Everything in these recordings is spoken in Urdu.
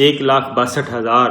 1,62,000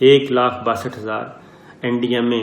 1,62,000 NDMA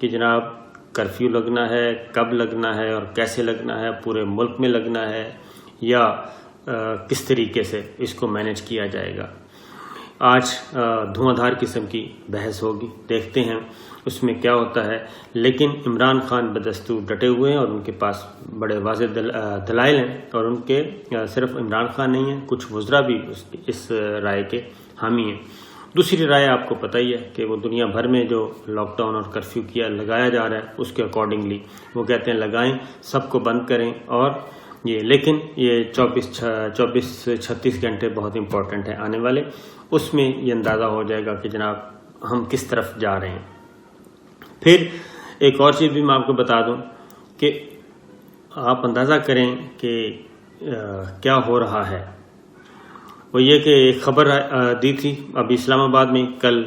کہ جناب کرفیو لگنا ہے، کب لگنا ہے اور کیسے لگنا ہے، پورے ملک میں لگنا ہے یا کس طریقے سے اس کو مینیج کیا جائے گا۔ آج دھواں دھار قسم کی بحث ہوگی، دیکھتے ہیں اس میں کیا ہوتا ہے۔ لیکن عمران خان بدستور ڈٹے ہوئے ہیں اور ان کے پاس بڑے واضح دلائل ہیں، اور ان کے صرف عمران خان نہیں ہیں، کچھ وزراء بھی اس رائے کے حامی ہیں۔ دوسری رائے آپ کو پتہ ہی ہے کہ وہ دنیا بھر میں جو لاک ڈاؤن اور کرفیو لگایا جا رہا ہے اس کے اکارڈنگلی وہ کہتے ہیں لگائیں، سب کو بند کریں، اور لیکن یہ 24-36 گھنٹے بہت امپورٹنٹ ہیں آنے والے، اس میں یہ اندازہ ہو جائے گا کہ جناب ہم کس طرف جا رہے ہیں۔ پھر ایک اور چیز بھی میں آپ کو بتا دوں کہ آپ اندازہ کریں کہ کیا ہو رہا ہے۔ وہ یہ کہ ایک خبر دی تھی ابھی اسلام آباد میں، کل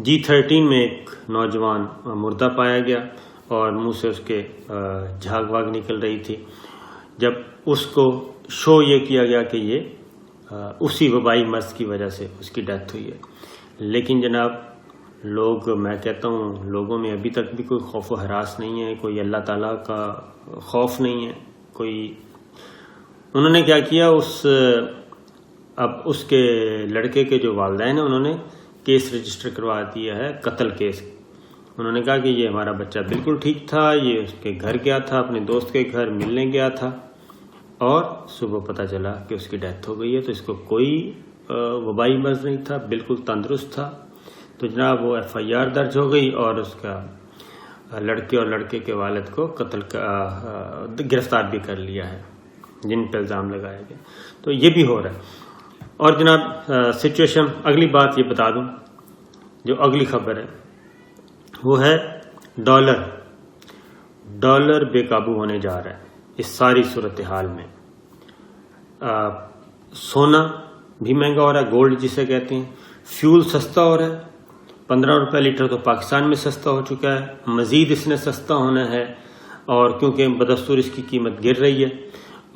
G13 میں ایک نوجوان مردہ پایا گیا اور منہ سے اس کے جھاگ واگ نکل رہی تھی، جب اس کو شو یہ کیا گیا کہ یہ اسی وبائی مرض کی وجہ سے اس کی ڈیتھ ہوئی ہے۔ لیکن جناب میں کہتا ہوں لوگوں میں ابھی تک بھی کوئی خوف و ہراس نہیں ہے، کوئی اللہ تعالیٰ کا خوف نہیں ہے، انہوں نے کیا کیا، اب اس کے لڑکے کے جو والدین ہیں انہوں نے کیس رجسٹر کروا دیا ہے، قتل کیس۔ انہوں نے کہا کہ یہ ہمارا بچہ بالکل ٹھیک تھا، یہ اس کے گھر گیا تھا، اپنے دوست کے گھر ملنے گیا تھا، اور صبح پتہ چلا کہ اس کی ڈیتھ ہو گئی ہے۔ تو اس کو کوئی وبائی مرض نہیں تھا، بالکل تندرست تھا۔ تو جناب وہ FIR درج ہو گئی اور اس کا لڑکے اور لڑکے کے والد کو گرفتار بھی کر لیا ہے، جن پہ الزام لگایا گیا۔ تو یہ بھی ہو رہا ہے۔ اور جناب سچویشن، اگلی بات یہ بتا دوں، جو اگلی خبر ہے وہ ہے ڈالر بے قابو ہونے جا رہا ہے اس ساری صورتحال میں۔ سونا بھی مہنگا ہو رہا ہے، گولڈ جسے کہتے ہیں، فیول سستا ہو رہا ہے، 15 روپے لیٹر تو پاکستان میں سستا ہو چکا ہے، مزید اس نے سستا ہونا ہے، اور کیونکہ بدستور اس کی قیمت گر رہی ہے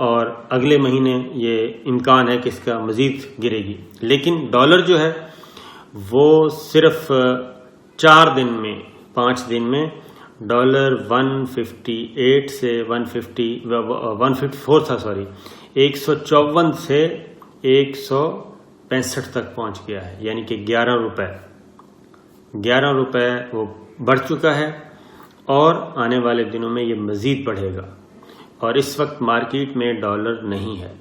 اور اگلے مہینے یہ امکان ہے کہ اس کا مزید گرے گی۔ لیکن ڈالر جو ہے وہ صرف 5 دن میں ڈالر 158 سے 154 تھا، 154 سے 165 تک پہنچ گیا ہے، یعنی کہ 11 روپے وہ بڑھ چکا ہے، اور آنے والے دنوں میں یہ مزید بڑھے گا۔ اور اس وقت مارکیٹ میں ڈالر نہیں ہے،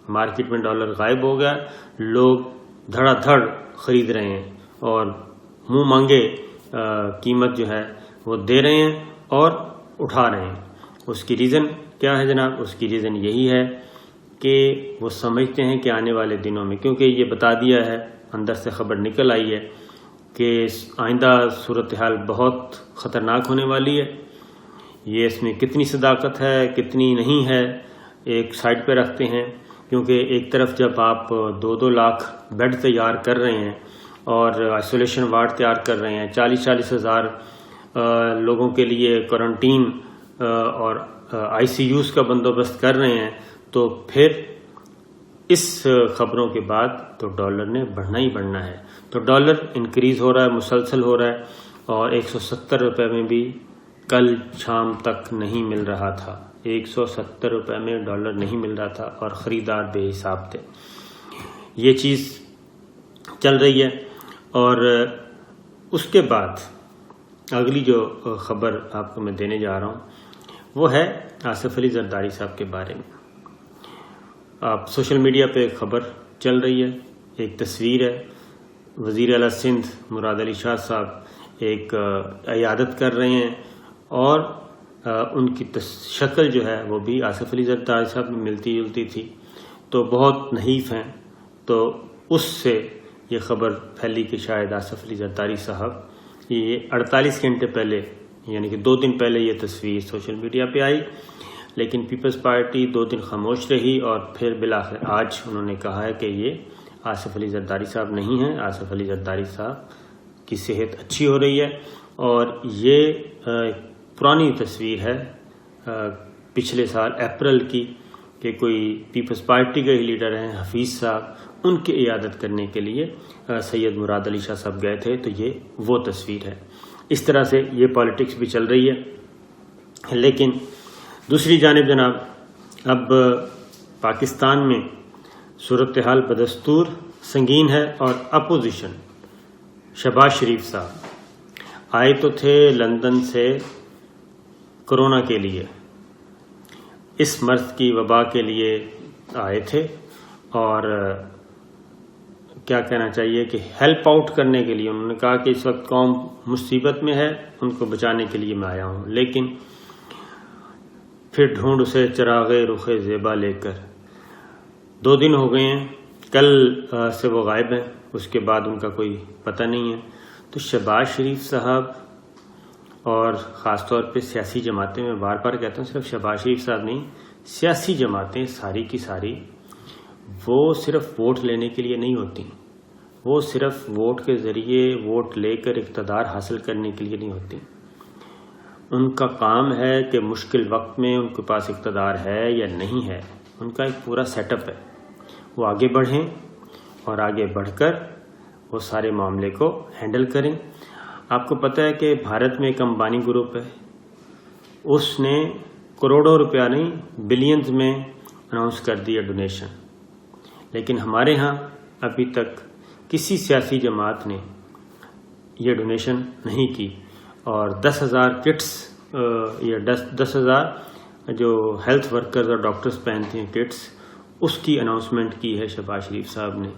مارکیٹ میں ڈالر غائب ہو گیا، لوگ دھڑا دھڑ خرید رہے ہیں اور منہ مانگے قیمت جو ہے وہ دے رہے ہیں اور اٹھا رہے ہیں۔ اس کی ریزن کیا ہے جناب؟ اس کی ریزن یہی ہے کہ وہ سمجھتے ہیں کہ آنے والے دنوں میں، کیونکہ یہ بتا دیا ہے، اندر سے خبر نکل آئی ہے کہ آئندہ صورتحال بہت خطرناک ہونے والی ہے۔ یہ اس میں کتنی صداقت ہے کتنی نہیں ہے ایک سائڈ پہ رکھتے ہیں، کیونکہ ایک طرف جب آپ 2 لاکھ بیڈ تیار کر رہے ہیں اور آئسولیشن وارڈ تیار کر رہے ہیں، 40 ہزار لوگوں کے لیے کوارنٹین اور ICUs کا بندوبست کر رہے ہیں، تو پھر اس خبروں کے بعد تو ڈالر نے بڑھنا ہی بڑھنا ہے۔ تو ڈالر انکریز ہو رہا ہے، مسلسل ہو رہا ہے، اور 170 روپے میں بھی کل شام تک نہیں مل رہا تھا، 170 روپے میں ڈالر نہیں مل رہا تھا، اور خریدار بے حساب تھے۔ یہ چیز چل رہی ہے۔ اور اس کے بعد اگلی جو خبر آپ کو میں دینے جا رہا ہوں وہ ہے آصف علی زرداری صاحب کے بارے میں۔ آپ سوشل میڈیا پہ خبر چل رہی ہے، ایک تصویر ہے، وزیر اعلیٰ سندھ مراد علی شاہ صاحب ایک عیادت کر رہے ہیں، اور ان کی شکل جو ہے وہ بھی آصف علی زرداری صاحب میں ملتی جلتی تھی، تو بہت نحیف ہیں۔ تو اس سے یہ خبر پھیلی کہ شاید آصف علی زرداری صاحب، یہ 48 گھنٹے پہلے یعنی کہ 2 دن پہلے یہ تصویر سوشل میڈیا پہ آئی، لیکن پیپلز پارٹی 2 دن خاموش رہی، اور پھر بالآخر آج انہوں نے کہا ہے کہ یہ آصف علی زرداری صاحب نہیں ہیں، آصف علی زرداری صاحب کی صحت اچھی ہو رہی ہے۔ اور یہ پرانی تصویر ہے پچھلے سال اپریل کی، کہ کوئی پیپلز پارٹی کے ہی لیڈر ہیں حفیظ صاحب، ان کی عیادت کرنے کے لیے سید مراد علی شاہ صاحب گئے تھے، تو یہ وہ تصویر ہے۔ اس طرح سے یہ پالیٹکس بھی چل رہی ہے. لیکن دوسری جانب جناب اب پاکستان میں صورتحال بدستور سنگین ہے اور اپوزیشن شہباز شریف صاحب آئے تو تھے لندن سے کرونا کے لیے، اس مرض کی وبا کے لیے آئے تھے، اور کیا کہنا چاہیے کہ ہیلپ آؤٹ کرنے کے لیے انہوں نے کہا کہ اس وقت قوم مصیبت میں ہے، ان کو بچانے کے لیے میں آیا ہوں. لیکن پھر ڈھونڈ اسے چراغ رخ زیبا لے کر 2 دن ہو گئے ہیں، کل سے وہ غائب ہیں، اس کے بعد ان کا کوئی پتہ نہیں ہے. تو شہباز شریف صاحب اور خاص طور پہ سیاسی جماعتیں، میں بار بار کہتا ہوں صرف شہباز شریف صاحب نہیں، سیاسی جماعتیں ساری کی ساری وہ صرف ووٹ لینے کے لیے نہیں ہوتی، وہ صرف ووٹ کے ذریعے ووٹ لے کر اقتدار حاصل کرنے کے لیے نہیں ہوتی. ان کا کام ہے کہ مشکل وقت میں ان کے پاس اقتدار ہے یا نہیں ہے، ان کا ایک پورا سیٹ اپ ہے، وہ آگے بڑھیں اور آگے بڑھ کر وہ سارے معاملے کو ہینڈل کریں. آپ کو پتہ ہے کہ بھارت میں ایک امبانی گروپ ہے، اس نے کروڑوں روپیہ نہیں بلینز میں اناؤنس کر دیا ڈونیشن، لیکن ہمارے ہاں ابھی تک کسی سیاسی جماعت نے یہ ڈونیشن نہیں کی. اور 10,000 کٹس یا 10,000 جو ہیلتھ ورکرز اور ڈاکٹرز پہنتے ہیں کٹس، اس کی اناؤنسمنٹ کی ہے شہباز شریف صاحب نے،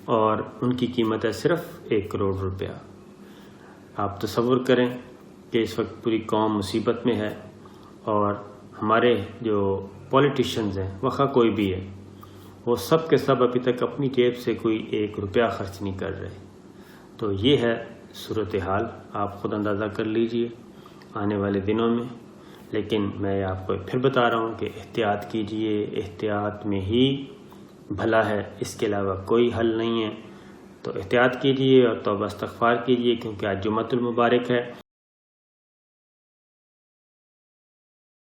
اور ان کی قیمت ہے صرف 1 کروڑ روپیہ. آپ تصور کریں کہ اس وقت پوری قوم مصیبت میں ہے، اور ہمارے جو پولیٹیشنز ہیں وہاں کوئی بھی ہے، وہ سب کے سب ابھی تک اپنی جیب سے کوئی 1 روپیہ خرچ نہیں کر رہے. تو یہ ہے صورتحال، آپ خود اندازہ کر لیجئے آنے والے دنوں میں. لیکن میں آپ کو پھر بتا رہا ہوں کہ احتیاط کیجئے، احتیاط میں ہی بھلا ہے، اس کے علاوہ کوئی حل نہیں ہے. تو احتیاط کیجئے اور توبہ استغفار کیجئے، کیونکہ آج جمعۃ المبارک ہے.